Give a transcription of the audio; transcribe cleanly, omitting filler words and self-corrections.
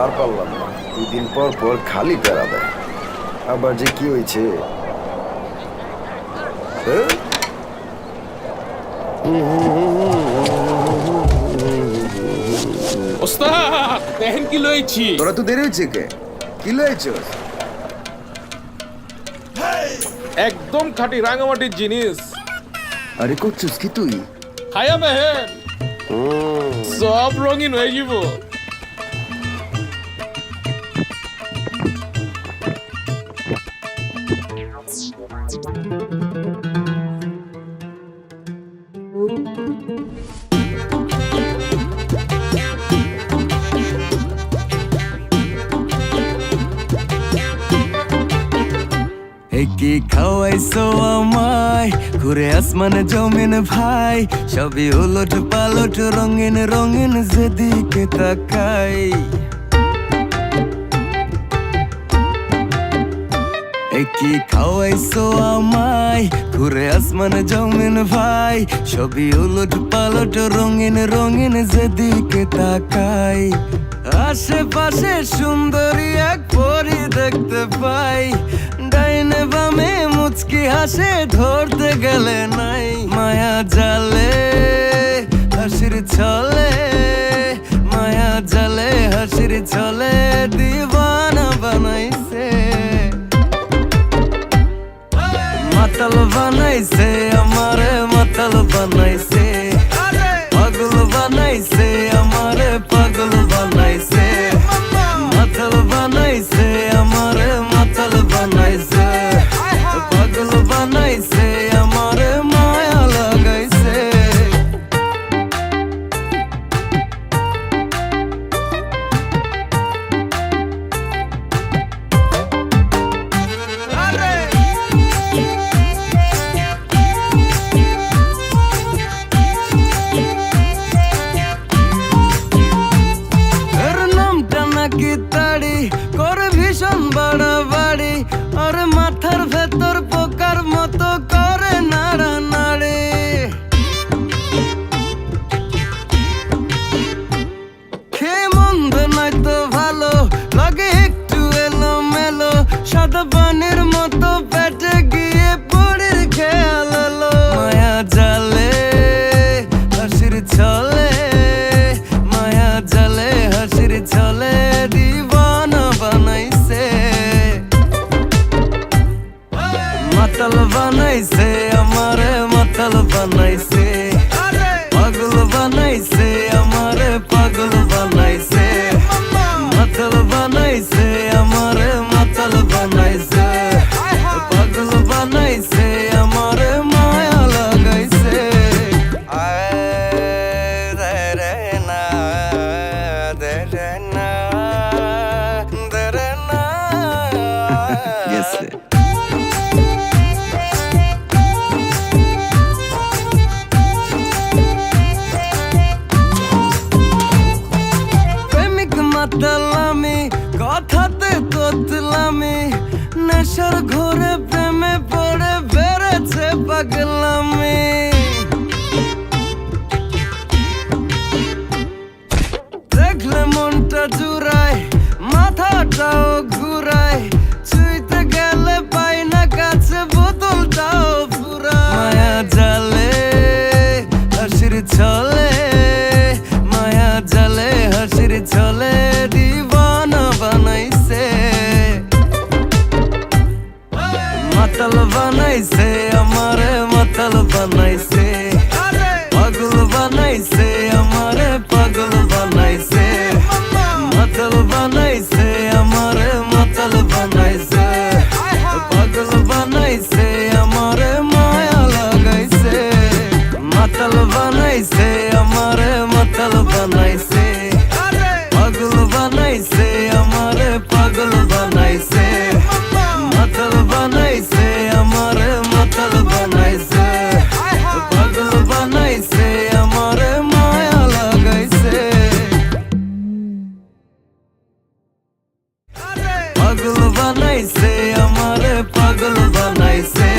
আর পারলাম না, 2 দিন পর পর খালি প্যারা দেয়। আবার যে কি হয়েছে ওস্তাদ দেখেন কি লইছি। তোরা তো দেরি হয়েছে কে? কি লয়েছস? একদম খাঁটি রাঙামাটির জিনিস। আরে করছিস কি তুই? খায়া মেহেন সব রঙিন হয়ে যাব। কি খাওয়াইছো আমায়, ঘুরে আসমান জমিন ভাই, সবই উলট পালট রঙিন রঙিন যেদিকে তাকাই। কি খাওয়াইছো আমায়, ঘুরে আসমান জমিন ভাই, সবই উলট পালট রঙিন রঙিন যেদিকে তাকাই। আশেপাশে সুন্দরী এক পরি দেখতে পাই, ডাইনে বামে মুচকি হাসে ধরতে গেলে নাই। মায়া জালে হাসির ছলে, মায়া জালে হাসির ছলে দিবানা বানাইছে। মাতাল বানাইছে আমারে, মাতাল বানাইছে, পাগল বানাইছে আমারে, পাগল বানাইছে। মাতাল বানাইছে আমারে, মাতাল বানাইছে, পাগল বানাইছে আমারে, মায়া লাগাইছে। করে ভীষণ বাড়াবাড়ি, আর মাথার ভেতর পোকার মতো করে নাড়ানাড়ি। খেয়ে মন্দ নয়তো ভালো লাগে, একটু এলো মেলো, সাদা পানির মতো পেটে গিয়ে পড়ির খেয়াল এলো। মায়া জালে হাসির ছলে, মায়া জালে হাসির ছলে দিবানা বানাইছে। মাতাল বানাইছে আমারে, মাতাল বানাইছে, পাগল বানাইছে আমারে, পাগল বানাইছে। মাতাল বানাইছে আমারে, মাতাল বানাইছে, পাগল বানাইছে আমারে, মায়া লাগাইছে। প্রেমিক মাতালামি, কথাতে তোতলামি, নেশার ঘোরে প্রেমে পড়ে বেড়েছে পাগলামি। দেখলে মনটা জুড়ায়, মাথাটাও ঘুরায়, ছুঁইতে গেলে পাই না কাছে, বোতলটাও ফুরায়। মায়া জালে হাসির ছলে, মায়া জালে হাসির ছলে দিবানা বানাইছে। মাতাল বানাইছে আমারে, মাতাল বানাইছে, পাগল বানাইছে আমারে, পাগল বানাইছে। মাতাল বানাইছে আমারে, মাতাল বানাইছে, পাগল বানাইছে আমারে, মায়া লাগাইছে। মাতাল বানাইছে আমারে, মাতাল বানাইছে, পাগল বানাইছে আমারে, পাগল বানাইছে। মাতাল বানাইছে আমারে, মাতাল বানাইছে, পাগল বানাইছে আমারে, মায়া লাগাইছে। পাগল বানাইছে আমারে, পাগল বানাইছে।